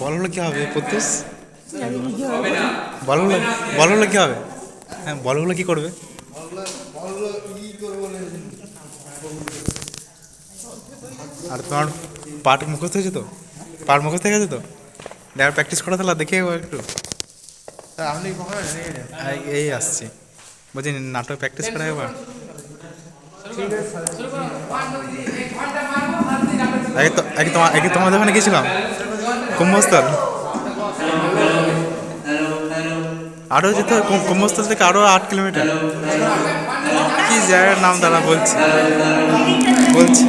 বল হলো কি হবে প্রত্যুষ? বল হলো বল হলো কি হবে? হ্যাঁ, বল হলো কি করবে? আর তোমার পাঠ মুখস্থ হয়েছে তো? পাঠ মুখস্থ হয়ে গেছে তো? দেখার প্র্যাকটিস করা তাহলে দেখে একটু। এই আসছি, বলছি নাটক প্র্যাকটিস করা একবার। আগে তোমাদের ওখানে গেছিলাম কুম্ভস্থল, আরও যেতে হয় কুম্ভস্থল থেকে আরও 8 কিলোমিটার। কি জায়গার নাম তারা বলছি বলছি